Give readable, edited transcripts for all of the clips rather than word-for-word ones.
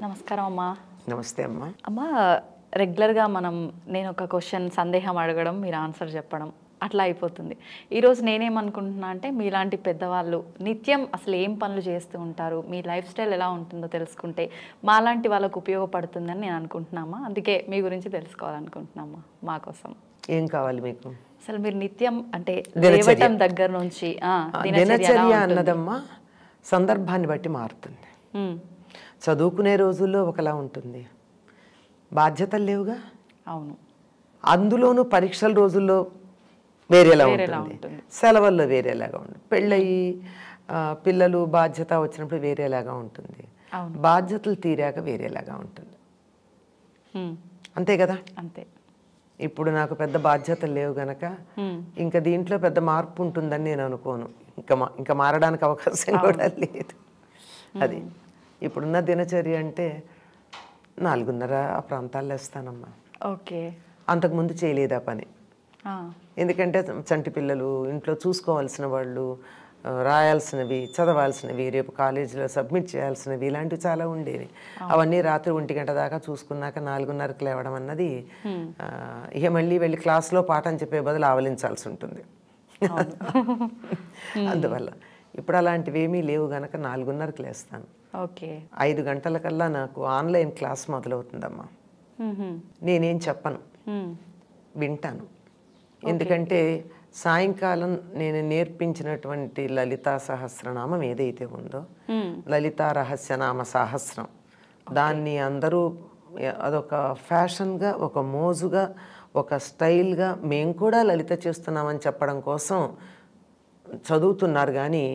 నమస్కారం అమ్మా. నమస్తే అమ్మా. అమ్మా, రెగ్యులర్గా నేను ఒక క్వశ్చన్ సందేహం అడగడం, మీరు ఆన్సర్ చెప్పడం అట్లా అయిపోతుంది. ఈరోజు నేనేమనుకుంటున్నా అంటే, మీలాంటి పెద్దవాళ్ళు నిత్యం అసలు ఏం పనులు చేస్తూ ఉంటారు, మీ లైఫ్ స్టైల్ ఎలా ఉంటుందో తెలుసుకుంటే మాలాంటి వాళ్ళకు ఉపయోగపడుతుందని నేను అనుకుంటున్నామా. అందుకే మీ గురించి తెలుసుకోవాలనుకుంటున్నామా మా కోసం. ఏం కావాలి మీకు? అసలు మీరు నిత్యం అంటే లేవటం దగ్గర నుంచి దినచర్య అన్నదమ్మా సందర్భాన్ని బట్టి మారుతుంది. చదువుకునే రోజుల్లో ఒకలా ఉంటుంది, బాధ్యతలు లేవుగా. అవును. అందులోనూ పరీక్షల రోజుల్లో వేరేలా ఉంటుంది, సెలవుల్లో వేరేలాగా ఉంటుంది, పెళ్ళయి పిల్లలు బాధ్యత వచ్చినప్పుడు వేరేలాగా ఉంటుంది, బాధ్యతలు తీరాక వేరేలాగా ఉంటుంది. అంతే కదా? అంతే. ఇప్పుడు నాకు పెద్ద బాధ్యతలు లేవు గనక ఇంకా దీంట్లో పెద్ద మార్పు ఉంటుందని నేను అనుకోను. ఇంకా మారడానికి అవకాశం కూడా లేదు. అది ఇప్పుడున్న దినచర్య అంటే 4:30 ఆ ప్రాంతాల్లో వేస్తానమ్మా. ఓకే. అంతకుముందు చేయలేదా పని. ఎందుకంటే చంటి పిల్లలు, ఇంట్లో చూసుకోవాల్సిన వాళ్ళు, రాయాల్సినవి, చదవాల్సినవి, రేపు కాలేజీలో సబ్మిట్ చేయాల్సినవి, ఇలాంటివి చాలా ఉండేవి. అవన్నీ రాత్రి 1 గంట దాకా చూసుకున్నాక 4:30కి లేవడం అన్నది ఇక మళ్ళీ వెళ్ళి క్లాస్లో పాఠం చెప్పే బదులు ఆవలించాల్సి ఉంటుంది. అందువల్ల ఇప్పుడు అలాంటివి ఏమీ లేవు గనక 4:30కి లేస్తాను. ఓకే. 5 గంటలకల్లా నాకు ఆన్లైన్ క్లాస్ మొదలవుతుందమ్మా. నేనేం చెప్పను, వింటాను. ఎందుకంటే సాయంకాలం నేను నేర్పించినటువంటి లలితా సహస్రనామం ఏదైతే ఉందో, లలితా రహస్యనామ సహస్రం, దాన్ని అందరూ అదొక ఫ్యాషన్గా, ఒక మోజుగా, ఒక స్టైల్గా మేము కూడా లలిత చేస్తున్నామని చెప్పడం కోసం చదువుతున్నారు. కానీ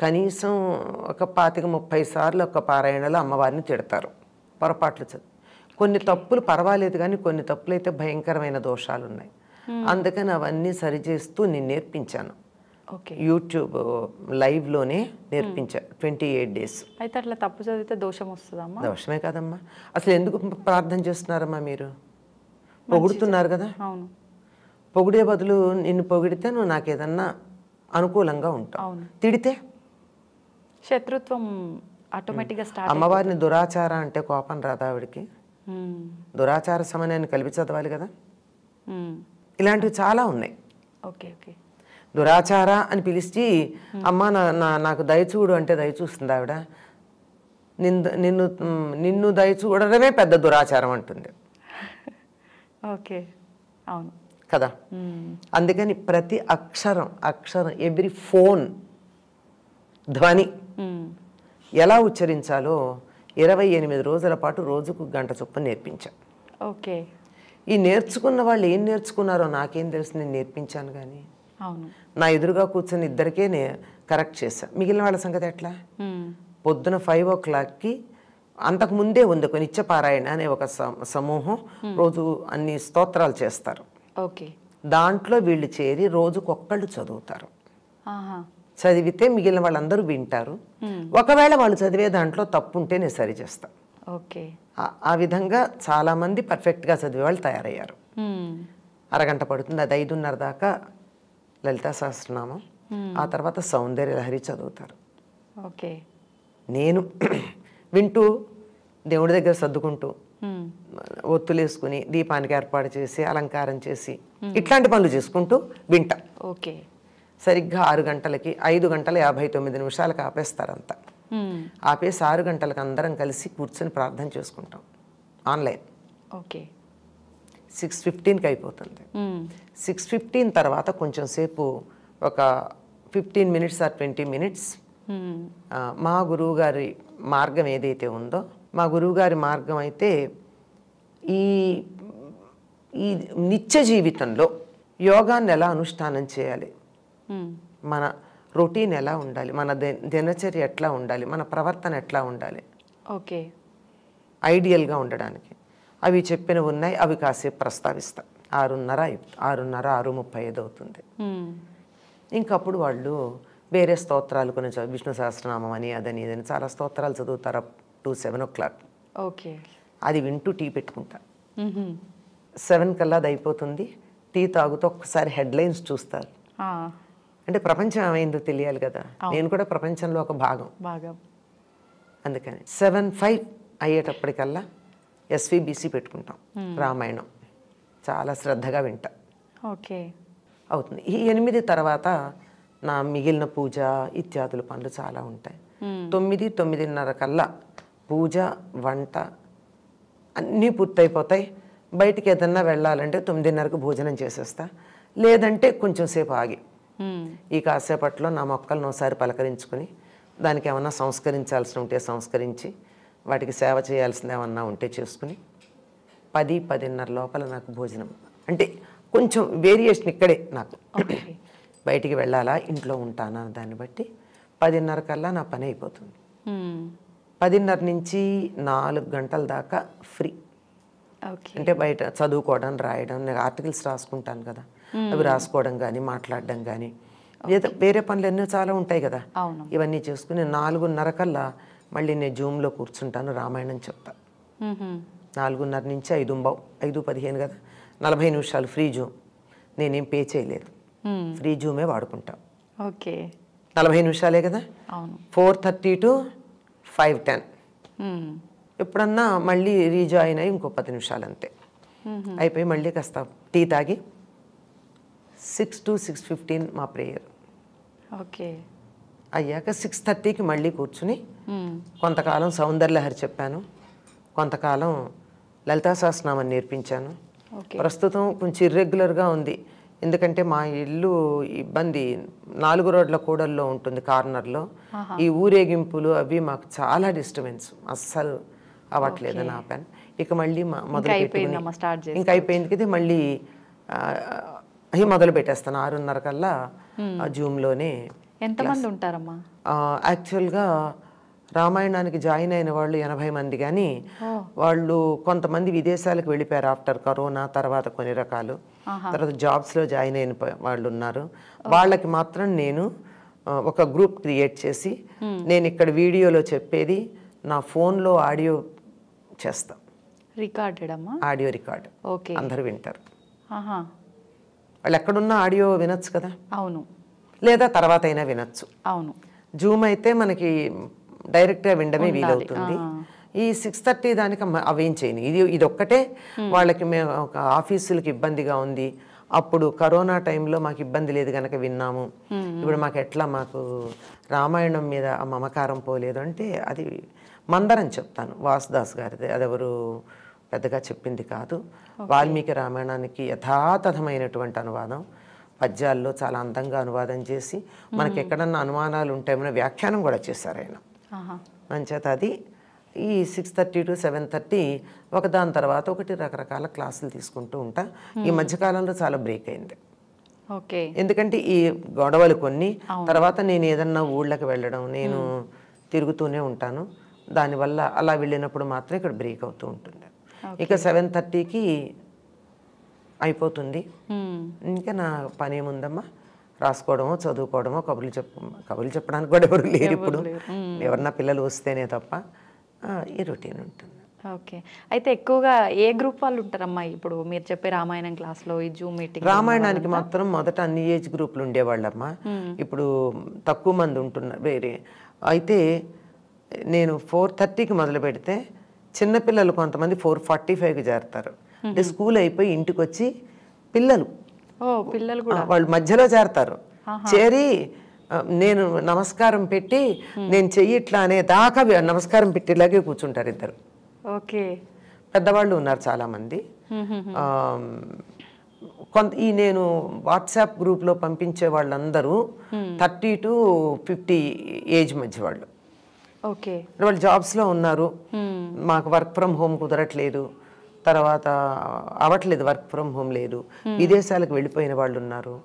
కనీసం ఒక 25-30 సార్లు ఒక పారాయణలో అమ్మవారిని తిడతారు, పొరపాట్లు చదువు. కొన్ని తప్పులు పర్వాలేదు, కానీ కొన్ని తప్పులు అయితే భయంకరమైన దోషాలు ఉన్నాయి. అందుకని అవన్నీ సరిచేస్తూ నేను నేర్పించాను. యూట్యూబ్ లైవ్లోనే నేర్పించా 28 డేస్. అయితే అట్లా తప్పు చదివితే దోషం వస్తుందమ్మా? దోషమే కాదమ్మా. అసలు ఎందుకు ప్రార్థన చేస్తున్నారమ్మా? మీరు పొగుడుతున్నారు కదా. అవును. పొగిడే బదులు నిన్ను పొగిడితే నువ్వు నాకు ఏదన్నా అనుకూలంగా ఉంటావు, తిడితే శత్రుత్వం ఆటోమేటిక్గా స్టార్ట్. అమ్మవారిని దురాచార అంటే కోపం రాదా ఆవిడికి? దురాచార సమయాన్ని కలిపి చదవాలి కదా. ఇలాంటివి చాలా ఉన్నాయి. ఓకే. ఓకే. దురాచార అని పిలిచి అమ్మ నాకు దయచూడు అంటే దయచూస్తుంది ఆవిడ. నిన్ను దయచూడడమే పెద్ద దురాచారం అంటుంది. ఓకే. అవును కదా. అందుకని ప్రతి అక్షరం ఎవ్రీ ఫోన్ ధ్వని ఎలా ఉచ్చరించాలో 28 రోజుల పాటు రోజుకు 1 గంట చొప్పున నేర్పించా. ఓకే. ఈ నేర్చుకున్న వాళ్ళు ఏం నేర్చుకున్నారో నాకేం తెలుసు, నేను నేర్పించాను. కానీ నా ఎదురుగా కూర్చొని ఇద్దరికే కరెక్ట్ చేశా. మిగిలిన వాళ్ళ సంగతి ఎట్లా? పొద్దున 5 o'clockకి అంతకుముందే ఉంది ఒక నిత్యపారాయణ అనే ఒక సమూహం, రోజు అన్ని స్తోత్రాలు చేస్తారు. ఓకే. దాంట్లో వీళ్ళు చేరి రోజుకొక్కళ్ళు చదువుతారు. చదివితే మిగిలిన వాళ్ళందరూ వింటారు. ఒకవేళ వాళ్ళు చదివే దాంట్లో తప్పు ఉంటే నేను సరి చేస్తా. ఓకే. ఆ విధంగా చాలామంది పర్ఫెక్ట్గా చదివే వాళ్ళు తయారయ్యారు. 1 గంట పడుతుంది. అది 5:30 దాకా లలితా సహస్రనామం, ఆ తర్వాత సౌందర్య లహరి చదువుతారు. ఓకే. నేను వింటూ దేవుడి దగ్గర సర్దుకుంటూ ఒత్తులేసుకుని దీపానికి ఏర్పాటు చేసి అలంకారం చేసి ఇట్లాంటి పనులు చేసుకుంటూ వింటా. ఓకే. సరిగ్గా 6 గంటలకి 5:59 ఆపేస్తారంతా. ఆపేసి 6 గంటలకు అందరం కలిసి కూర్చొని ప్రార్థన చేసుకుంటాం ఆన్లైన్. ఓకే. 6:15కి అయిపోతుంది. 6:15 తర్వాత కొంచెం సేపు ఒక 15 minutes or 20 minutes మా గురువుగారి మార్గం ఏదైతే ఉందో, మా గురువుగారి మార్గం అయితే ఈ నిత్య జీవితంలో యోగాన్ని ఎలా అనుష్ఠానం చేయాలి, మన రొటీన్ ఎలా ఉండాలి, మన దినచర్య ఎట్లా ఉండాలి, మన ప్రవర్తన ఎట్లా ఉండాలి, ఓకే, ఐడియల్గా ఉండడానికి అవి చెప్పినవి ఉన్నాయి. అవి కాసేపు ప్రస్తావిస్తా. 6:30 అవుతుంది. ఇంకప్పుడు వాళ్ళు వేరే స్తోత్రాలు కొన్ని విష్ణు సహస్రనామం అని అదని ఇదని చాలా స్తోత్రాలు చదువుతారు అప్ టు 7 o'clock. ఓకే. అది వింటూ టీ పెట్టుకుంటా. 7 కల్లా అది అయిపోతుంది. టీ తాగుతూ ఒక్కసారి హెడ్లైన్స్ చూస్తారు. అంటే ప్రపంచం ఏమైందో తెలియాలి కదా. నేను కూడా ప్రపంచంలో ఒక భాగం. అందుకని 7-5 అయ్యేటప్పటికల్లా ఎస్విబిసి పెట్టుకుంటాం, రామాయణం చాలా శ్రద్ధగా వింటా. ఓకే, అవుతుంది. ఈ 8 తర్వాత నా మిగిలిన పూజ ఇత్యాదుల పనులు చాలా ఉంటాయి. 9-9:30 కల్లా పూజ వంట అన్నీ పూర్తయిపోతాయి. బయటికి ఏదన్నా వెళ్ళాలంటే 9:30కు భోజనం చేసేస్తా, లేదంటే కొంచెం సేపు ఆగి ఈ కాసేపట్లో నా మొక్కలను ఒకసారి పలకరించుకొని దానికి ఏమన్నా సంస్కరించాల్సి ఉంటే సంస్కరించి వాటికి సేవ చేయాల్సింది ఏమన్నా ఉంటే చేసుకుని 10-10:30 లోపల నాకు భోజనం. అంటే కొంచెం వేరియేషన్ ఇక్కడే నాకు. బయటికి వెళ్ళాలా ఇంట్లో ఉంటానా దాన్ని బట్టి 10:30 కల్లా నా పని అయిపోతుంది. 10:30 నుంచి 4 గంటల దాకా ఫ్రీ. అంటే బయట చదువుకోవడం రాయడం, నేను ఆర్టికల్స్ రాసుకుంటాను కదా, అవి రాసుకోవడం కానీ మాట్లాడడం కానీ లేదా వేరే పనులు ఎన్నో చాలా ఉంటాయి కదా, ఇవన్నీ చేసుకుని 4:30 కల్లా మళ్ళీ నేను జూమ్లో కూర్చుంటాను, రామాయణం చెప్తా. 4:30 నుంచి 5:15 కదా, 40 నిమిషాలు ఫ్రీ జూమ్. నేనేం పే చేయలేదు, ఫ్రీ జూమే వాడుకుంటా. ఓకే, 40 నిమిషాలే కదా. 4:30 to 5:10 ఎప్పుడన్నా మళ్ళీ రీజాయిన్ అయ్యి ఇంకో 10 నిమిషాలు అంతే అయిపోయి మళ్ళీ కాస్త టీ తాగి 6 to 6:15 మా ప్రేయర్. ఓకే, అయ్యాక 6:30కి మళ్ళీ కూర్చుని కొంతకాలం సౌందర్యలహరి చెప్పాను, కొంతకాలం లలితా సహస్రనామం నేర్పించాను. ప్రస్తుతం కొంచెం ఇర్రెగ్యులర్గా ఉంది, ఎందుకంటే మా ఇల్లు ఇబ్బంది 4 రోడ్ల కూడల్లో ఉంటుంది, కార్నర్లో. ఈ ఊరేగింపులు అవి మాకు చాలా డిస్టర్బెన్స్, అస్సలు అవ్వట్లేదని ఆపాను. ఇక మళ్ళీ మొదలు పెట్టుకుని ఇంకా అయిపోయింది కదా, మళ్ళీ అవి మొదలు పెట్టేస్తాను 6:30 కల్లా జూమ్లోనే. ఎంతమంది ఉంటారమ్మా? యాక్చువల్గా రామాయణానికి జాయిన్ అయిన వాళ్ళు 80 మంది, కానీ వాళ్ళు కొంతమంది విదేశాలకు వెళ్ళిపోయారు ఆఫ్టర్ కరోనా తర్వాత కొన్ని రకాలు, తర్వాత జాబ్స్లో జాయిన్ అయిన వాళ్ళు ఉన్నారు. వాళ్ళకి మాత్రం నేను ఒక గ్రూప్ క్రియేట్ చేసి నేను ఇక్కడ వీడియోలో చెప్పేది నా ఫోన్లో ఆడియో చేస్తా, రికార్డెడ్ అమ్మా, ఆడియో రికార్డ్, అందరూ వింటారు. వాళ్ళు ఎక్కడున్నా ఆడియో వినొచ్చు కదా. అవును, లేదా తర్వాత అయినా వినొచ్చు. అవును, జూమ్ అయితే మనకి డైరెక్ట్గా వినడమే వీలవుతుంది. ఈ 6:30 దానికి అవేం చేయను, ఇది ఒక్కటే వాళ్ళకి మేము ఒక ఆఫీసులకి ఇబ్బందిగా ఉంది, అప్పుడు కరోనా టైంలో మాకు ఇబ్బంది లేదు కనుక విన్నాము, ఇప్పుడు మాకు ఎట్లా మాకు రామాయణం మీద మమకారం పోలేదు అంటే అది మందరం చెప్తాను. వాసుదాస్ గారిది, అదెవరు పెద్దగా చెప్పింది కాదు. వాల్మీకి రామాయణానికి యథాతథమైనటువంటి అనువాదం, పద్యాల్లో చాలా అందంగా అనువాదం చేసి మనకి ఎక్కడన్నా అనుమానాలు ఉంటాయో వ్యాఖ్యానం కూడా చేశారు ఆయన. మంచేత అది ఈ 6:30 to 7:30 ఒకదాని తర్వాత ఒకటి రకరకాల క్లాసులు తీసుకుంటూ ఉంటా. ఈ మధ్యకాలంలో చాలా బ్రేక్ అయింది, ఎందుకంటే ఈ గొడవలు కొన్ని, తర్వాత నేను ఏదన్నా ఊళ్ళకి వెళ్ళడం, నేను తిరుగుతూనే ఉంటాను, దానివల్ల అలా వెళ్ళినప్పుడు మాత్రం ఇక్కడ బ్రేక్ అవుతూ ఉంటుంది. ఇక 7:30కి అయిపోతుంది. ఇంకా నా పని ఏముందమ్మా, రాసుకోవడమో చదువుకోవడమో, కబుర్లు చెప్పడానికి కూడా ఎవరు లేరు ఇప్పుడు, ఎవరన్నా పిల్లలు వస్తేనే తప్ప ఈ రొటీన్ ఉంటుంది. ఓకే, అయితే ఎక్కువగా ఏ గ్రూప్ వాళ్ళు ఉంటారమ్మా ఇప్పుడు మీరు చెప్పే రామాయణం క్లాస్లో? ఈ జూమ్ మీటింగ్ రామాయణానికి మాత్రం మొదట అన్ని ఏజ్ గ్రూపులు ఉండేవాళ్ళమ్మా, ఇప్పుడు తక్కువ మంది ఉంటున్నారు వేరే. అయితే నేను 4:30కి మొదలు పెడితే చిన్నపిల్లలు కొంతమంది 4:45కి చేరుతారు. అంటే స్కూల్ అయిపోయి ఇంటికి వచ్చి పిల్లలు వాళ్ళు మధ్యలో చేరతారు. చేరి నేను నమస్కారం పెట్టి నేను చెయ్యిట్లా అనే దాకా నమస్కారం పెట్టేలాగే కూర్చుంటారు ఇద్దరు. ఓకే, పెద్దవాళ్ళు ఉన్నారు చాలామంది. ఈ నేను వాట్సాప్ గ్రూప్లో పంపించే వాళ్ళందరూ 30 to 50 ఏజ్ మధ్య వాళ్ళు. ఓకే, వాళ్ళు జాబ్స్లో ఉన్నారు, మాకు వర్క్ ఫ్రమ్ హోమ్ కుదరట్లేదు, తర్వాత అవ్వట్లేదు, వర్క్ ఫ్రమ్ హోమ్ లేదు, విదేశాలకు వెళ్ళిపోయిన వాళ్ళు ఉన్నారు,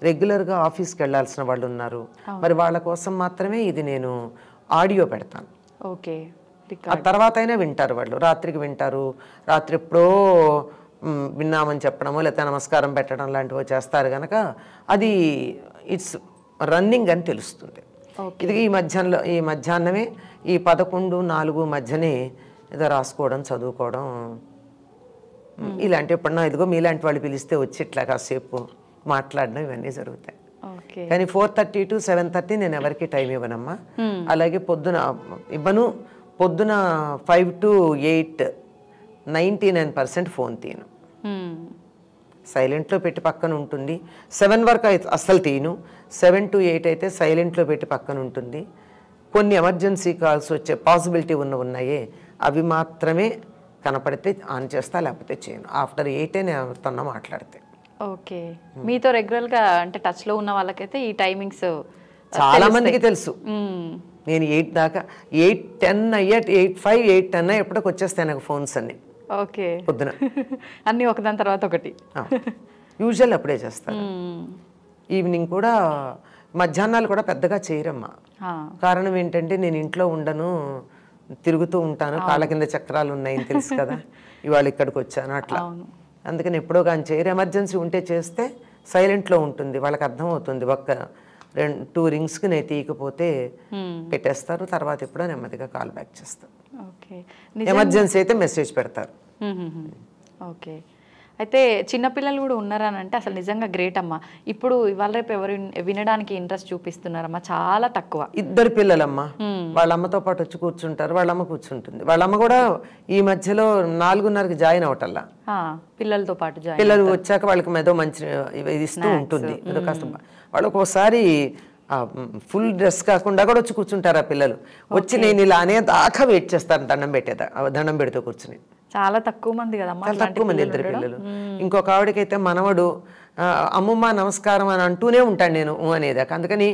రెగ్యులర్గా ఆఫీస్కి వెళ్ళాల్సిన వాళ్ళు ఉన్నారు. మరి వాళ్ళ కోసం మాత్రమే ఇది నేను ఆడియో పెడతాను. ఓకే, ఆ తర్వాత అయినా వింటారు వాళ్ళు, రాత్రికి వింటారు. రాత్రి ఎప్పుడో విన్నామని చెప్పడమో లేకపోతే నమస్కారం పెట్టడం లాంటివో చేస్తారు కనుక అది ఇట్స్ రన్నింగ్ అని తెలుస్తుంది. ఇది ఈ మధ్యాహ్నమే ఈ 11-4 మధ్యనే ఏదో రాసుకోవడం చదువుకోవడం ఇలాంటి, ఎప్పుడన్నా ఇదిగో మీలాంటి వాళ్ళు పిలిస్తే వచ్చి ఇట్లా కాసేపు మాట్లాడడం ఇవన్నీ జరుగుతాయి. కానీ 4:30 to 7:30 నేను ఎవరికి టైం ఇవ్వనమ్మా. అలాగే పొద్దున ఇవ్వను, పొద్దున 5 to 8 99% ఫోన్ తీయను, సైలెంట్లో పెట్టి పక్కన ఉంటుంది. 7 వరకు అయితే అస్సలు తీయను, 7 to 8 అయితే సైలెంట్లో పెట్టి పక్కన ఉంటుంది. కొన్ని ఎమర్జెన్సీ కాల్స్ వచ్చే పాసిబిలిటీ ఉన్నాయే అవి మాత్రమే కనపడితే ఆన్ చేస్తా, లేకపోతే చేయను. ఆఫ్టర్ 8 నేను ఎవరితోన్నా మాట్లాడితే. ఓకే, మీతో రెగ్యులర్గా అంటే టచ్లో ఉన్న వాళ్ళకైతే ఈ టైమింగ్స్ చాలా మందికి తెలుసు. నేను 8 దాకా 8:10 అయ్యా, 8:05, 8:10 ఎప్పటికి వచ్చేస్తాయి నాకు ఫోన్స్ అన్ని. ఓకే, పొద్దున అన్నీ ఒకదాని తర్వాత ఒకటి. యూజువల్ అప్పుడే చేస్తాను. ఈవినింగ్ కూడా, మధ్యాహ్నాలు కూడా పెద్దగా చేయరమ్మా. కారణం ఏంటంటే నేను ఇంట్లో ఉండను, తిరుగుతూ ఉంటాను, కాళ్ళ కింద చక్రాలు ఉన్నాయని తెలుసు కదా, ఇవాళ ఇక్కడికి వచ్చాను అట్లా. అందుకని ఎప్పుడో కానీ చేయరు. ఎమర్జెన్సీ ఉంటే చేస్తే సైలెంట్లో ఉంటుంది, వాళ్ళకి అర్థమవుతుంది. 2 రింగ్స్కి నేను తీయకపోతే పెట్టేస్తారు, తర్వాత ఎప్పుడో నెమ్మదిగా కాల్ బ్యాక్ చేస్తారు. ఎమర్జెన్సీ అయితే మెసేజ్ పెడతారు. ఓకే, అయితే చిన్నపిల్లలు కూడా ఉన్నారని అంటే అసలు నిజంగా గ్రేట్ అమ్మా. ఇప్పుడు ఇవాళ రేపు ఎవరు వినడానికి ఇంట్రెస్ట్ చూపిస్తున్నారమ్మా? చాలా తక్కువ. 2 పిల్లలమ్మా, వాళ్ళ అమ్మతో పాటు వచ్చి కూర్చుంటారు, వాళ్ళ అమ్మ కూర్చుంటుంది. వాళ్ళ అమ్మ కూడా ఈ మధ్యలో 4:30కి జాయిన్ అవటల్లా, పిల్లలతో పాటు పిల్లలు వచ్చాక వాళ్ళకి ఏదో మంచి ఇది ఇస్తూ ఉంటుంది. ఏదో కాస్త వాళ్ళు ఒక్కోసారి ఫుల్ డ్రెస్ కాకుండా కూడా వచ్చి కూర్చుంటారు ఆ పిల్లలు. వచ్చి నేను ఇలా అనే దాకా వెయిట్ చేస్తాను, దండం పెడుతూ కూర్చుని. చాలా తక్కువ మంది కదమ్మా, చాలా తక్కువ మంది, 2 పిల్లలు. ఇంకొక ఆవిడకైతే మనవడు అమ్మమ్మ నమస్కారం అని అంటూనే ఉంటాను నేను అనేదాకా. అందుకని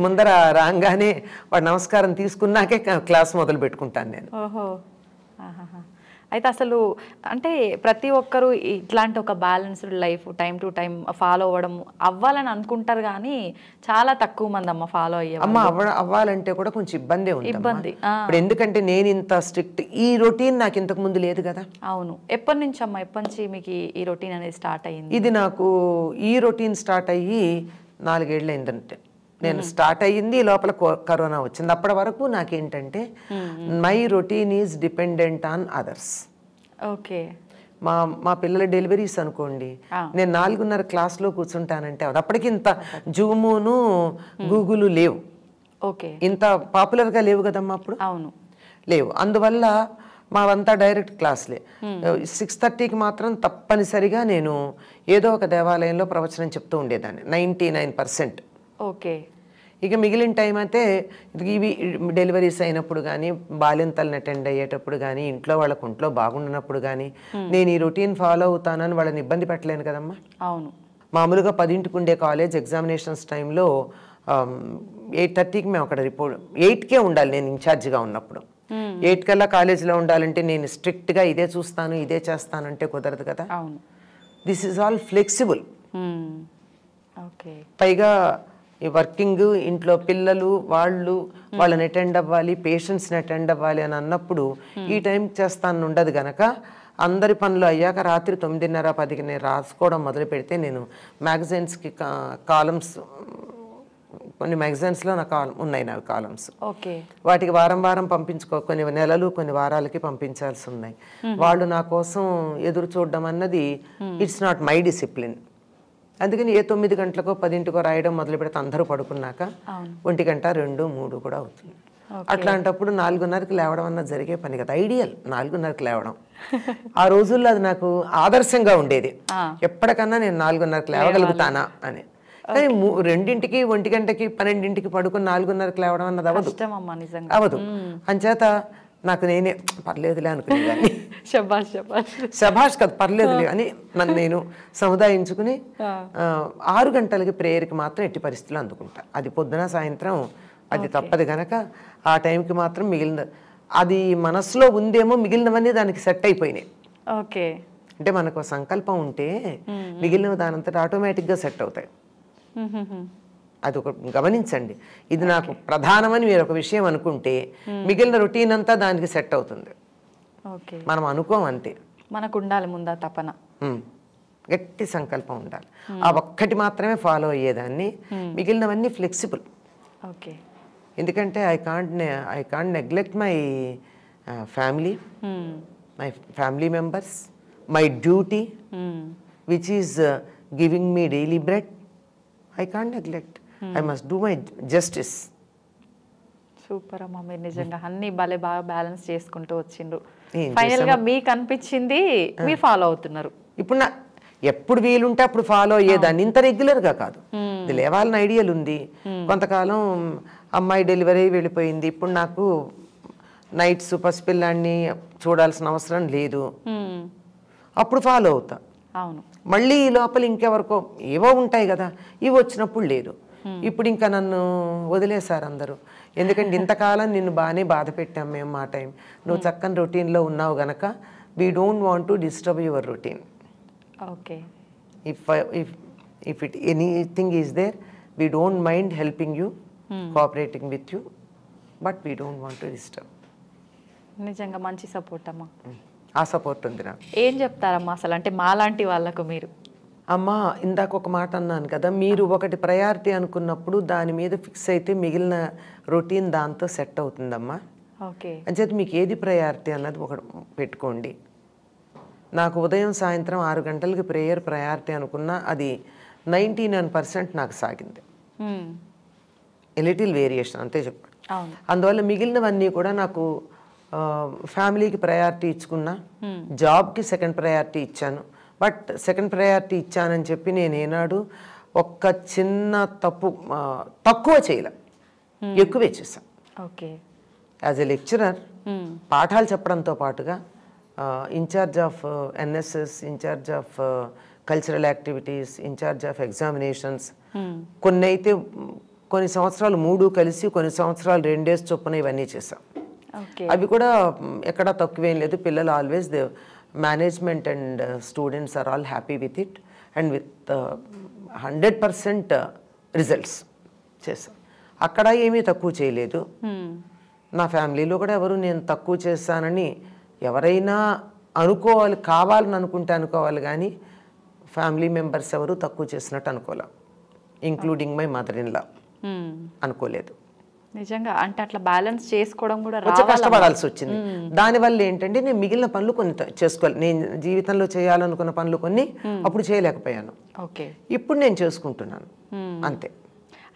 ముందర రాగానే వాడు నమస్కారం తీసుకున్నాకే క్లాస్ మొదలు పెట్టుకుంటాను నేను. ఓహో, అయితే అసలు అంటే ప్రతి ఒక్కరూ ఇట్లాంటి ఒక balanced life time to time follow అవ్వాలని అనుకుంటారు, కానీ చాలా తక్కువ మంది అమ్మ ఫాలో అవ్వాలంటే కూడా కొంచెం ఇబ్బంది. ఇప్పుడు ఎందుకంటే నేను ఇంత స్ట్రిక్ట్, ఈ రొటీన్ నాకు ఇంతకు ముందు లేదు కదా. అవును, ఎప్పటి నుంచి అమ్మ, ఎప్పటి నుంచి మీకు ఈ రొటీన్ అనేది స్టార్ట్ అయ్యింది? ఇది నాకు ఈ రొటీన్ స్టార్ట్ అయ్యి 4 ఏళ్ళు అయిందంటే. నేను స్టార్ట్ అయ్యింది లోపల కరోనా వచ్చింది. అప్పటి వరకు నాకేంటంటే my routine is dependent on others. Okay, మా పిల్లల డెలివరీస్ అనుకోండి, నేను 4:30 క్లాస్లో కూర్చుంటానంటే అప్పటికి ఇంత జూమును గూగుల్ లేవు, ఓకే, ఇంత పాపులర్గా లేవు కదమ్మా అప్పుడు. అవును, లేవు. అందువల్ల మావంతా డైరెక్ట్ క్లాస్లే. 6:30కి మాత్రం తప్పనిసరిగా నేను ఏదో ఒక దేవాలయంలో ప్రవచనం చెప్తూ ఉండేదాన్ని 99%. ఓకే, ఇక మిగిలిన టైం అయితే ఇవి డెలివరీస్ అయినప్పుడు కానీ, బాలింతలను అటెండ్ అయ్యేటప్పుడు కానీ, ఇంట్లో వాళ్ళకు ఒంట్లో బాగుండనప్పుడు కానీ నేను ఈ రొటీన్ ఫాలో అవుతానని వాళ్ళని ఇబ్బంది పెట్టలేను కదమ్మా. అవును, మామూలుగా 10ంటికి ఉండే కాలేజ్ ఎగ్జామినేషన్స్ టైంలో 8:30కి మేము అక్కడ రిపోర్ట్, 8కే ఉండాలి నేను ఇన్ఛార్జిగా ఉన్నప్పుడు. 8 కల్లా కాలేజీలో ఉండాలంటే నేను స్ట్రిక్ట్గా ఇదే చూస్తాను, ఇదే చేస్తానంటే కుదరదు కదా. అవును, this is all flexible. Okay, పైగా ఈ వర్కింగ్, ఇంట్లో పిల్లలు, వాళ్ళని అటెండ్ అవ్వాలి, పేషెంట్స్ని అటెండ్ అవ్వాలి అని అన్నప్పుడు ఈ టైంకి చేస్తాను ఉండదు గనక అందరి పనులు అయ్యాక రాత్రి 9:30, 10కి నేను రాసుకోవడం మొదలు పెడితే నేను మ్యాగజైన్స్కి కాలమ్స్, కొన్ని మ్యాగజైన్స్లో నా ఉన్నాయి నావి కాలమ్స్. ఓకే, వాటికి వారం కొన్ని నెలలు, కొన్ని వారాలకి పంపించాల్సి ఉన్నాయి. వాళ్ళు నా కోసం ఎదురు చూడడం అన్నది ఇట్స్ నాట్ మై డిసిప్లిన్. అందుకని 9 గంటలకో 10ంటికో రాయడం మొదలు పెడితే అందరూ పడుకున్నాక 1 గంట, 2, 3 కూడా అవుతుంది. అట్లాంటప్పుడు 4:30కి లేవడం అన్నది జరిగే పని కదా. ఐడియల్ 4:30కి లేవడం. ఆ రోజుల్లో అది నాకు ఆదర్శంగా ఉండేది. ఎప్పటికన్నా నేను 4:30కి లేవగలుగుతానా అని. కానీ 2ంటికి, 1 గంటకి, 12ంటికి పడుకుని 4:30కి లేవడం అన్నది అవదు. అంచేత నాకు నేనే పర్లేదులే అనుకునేదాన్ని. శభాష్ కదా, పర్లేదులే అని నన్ను నేను సముదాయించుకుని 6 గంటలకి ప్రేయర్కి మాత్రం ఎట్టి పరిస్థితుల్లో అందుకుంటా. అది పొద్దున సాయంత్రం అది తప్పదు గనక ఆ టైంకి మాత్రం అది మనసులో ఉందేమో, మిగిలినవన్నీ దానికి సెట్ అయిపోయినాయి. ఓకే, అంటే మనకు సంకల్పం ఉంటే మిగిలినవి దానంతట ఆటోమేటిక్గా సెట్ అవుతాయి. అది ఒక గమనించండి. ఇది నాకు ప్రధానమని మీరు ఒక విషయం అనుకుంటే మిగిలిన రొటీన్ అంతా దానికి సెట్ అవుతుంది. మనం అనుకోం అంతే, మనకు ఉండాలి ముందా తపన, గట్టి సంకల్పం ఉండాలి. ఆ ఒక్కటి మాత్రమే ఫాలో అయ్యేదాన్ని, మిగిలినవన్నీ ఫ్లెక్సిబుల్. ఓకే, ఎందుకంటే I can't neglect my family members, my duty which is giving me daily bread. I can't neglect. I must do my justice. Super అమ్మా, మీరు నిజంగా అన్ని భలే బాగా బ్యాలెన్స్ చేసుకుంటూ వచ్చిండ్రు. ఏం ఫైనల్ గా మీకు అనిపించింది మీరు ఫాలో అవుతున్నారు. ఇప్పుడు ఎప్పుడు వీలుంటే అప్పుడు ఫాలో అయ్యేదాన్ని, ఇంత రెగ్యులర్గా కాదు. ఇది లేవాలని ఐడియాలు ఉంది. కొంతకాలం అమ్మాయి డెలివరీ వెళ్ళిపోయింది, ఇప్పుడు నాకు నైట్స్ పసిపిల్లాన్ని చూడాల్సిన అవసరం లేదు, అప్పుడు ఫాలో అవుతా. అవును, మళ్ళీ ఈ లోపల ఇంకెవరికో ఏవో ఉంటాయి కదా, ఇవి వచ్చినప్పుడు లేదు. ఇప్పుడు ఇంకా నన్ను వదిలేశారు అందరూ. ఎందుకంటే ఇంతకాలం నిన్ను బాగానే బాధ పెట్టాం మేము, మా టైం నువ్వు చక్కని రొటీన్లో ఉన్నావు గనక we don't want to disturb your routine. Okay, if anything is there, we don't mind helping you, cooperating with you, but we don't want to disturb. నిజంగా మంచి సపోర్ట్ అమ్మా. ఆ సపోర్ట్ ఉంది నాకు. ఏం చెప్తారమ్మా అసలు, అంటే మాలాంటి వాళ్ళకు మీరు? అమ్మా, ఇందాక ఒక మాట అన్నాను కదా, మీరు ఒకటి ప్రయారిటీ అనుకున్నప్పుడు దాని మీద ఫిక్స్ అయితే మిగిలిన రొటీన్ దాంతో సెట్ అవుతుందమ్మా. ఓకే, అంచేత మీకు ఏది ప్రయారిటీ అన్నది ఒకటి పెట్టుకోండి. నాకు ఉదయం సాయంత్రం 6 గంటలకి ప్రేయర్ ప్రయారిటీ అనుకున్నా అది 99% నాకు సాగింది. లిటిల్ వేరియేషన్ అంతే చెప్పండి. అందువల్ల మిగిలినవన్నీ కూడా నాకు ఫ్యామిలీకి ప్రయారిటీ ఇచ్చుకున్నా, జాబ్కి సెకండ్ ప్రయారిటీ ఇచ్చాను. బట్ సెకండ్ ప్రయారిటీ ఇచ్చానని చెప్పి నేను ఏనాడు ఒక్క చిన్న తక్కువ చేయలే, ఎక్కువే చేశాను. ఓకే, యాజ్ ఎ లెక్చరర్ పాఠాలు చెప్పడంతో పాటుగా in charge of NSS, in charge of cultural activities, in charge of examinations, కొన్ని అయితే కొన్ని సంవత్సరాలు 3 కలిసి, కొన్ని సంవత్సరాలు 2 డేస్ చొప్పున ఇవన్నీ చేశాం. అవి కూడా ఎక్కడా తక్కువేం లేదు. పిల్లలు always they management and students are all happy with it and with 100% results చేశాం. అక్కడ ఏమీ తక్కువ చేయలేదు. నా ఫ్యామిలీలో కూడా ఎవరు నేను తక్కువ చేశానని ఎవరైనా కావాలని అనుకుంటే అనుకోవాలి, కానీ ఫ్యామిలీ మెంబర్స్ ఎవరు తక్కువ చేసినట్టు అనుకోలే, including my mother in law అనుకోలేదు. నిజంగా అంటే అట్లా బ్యాలెన్స్ చేసుకోవడం కూడా కష్టపడాల్సి వచ్చింది. దానివల్ల ఏంటంటే నేను మిగిలిన పనులు కొన్ని చేసుకోవాలి. నేను జీవితంలో చేయాలనుకున్న పనులు కొన్ని అప్పుడు చేయలేకపోయాను. ఇప్పుడు నేను చేసుకుంటున్నాను అంతే.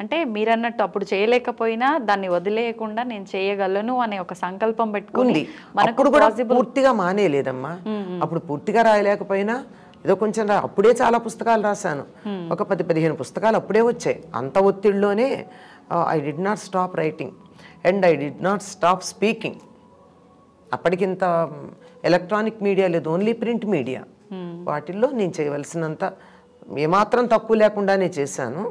అంటే మీరన్నట్టు అప్పుడు చేయలేకపోయినా దాన్ని వదిలేయకుండా నేను చేయగలను అనే ఒక సంకల్పం పెట్టుకుంది. అప్పుడు కూడా పూర్తిగా మానేయలేదమ్మా. అప్పుడు పూర్తిగా రాయలేకపోయినా ఏదో కొంచెం అప్పుడే చాలా పుస్తకాలు రాశాను. ఒక 10-15 పుస్తకాలు అప్పుడే వచ్చాయి. అంత ఒత్తిడిలోనే I did not stop writing and I did not stop speaking. అప్పటికింత ఎలక్ట్రానిక్ మీడియా లేదు, ఓన్లీ ప్రింట్ మీడియా. వాటిల్లో నేను చేయవలసినంత ఏమాత్రం తక్కువ లేకుండానే చేశాను.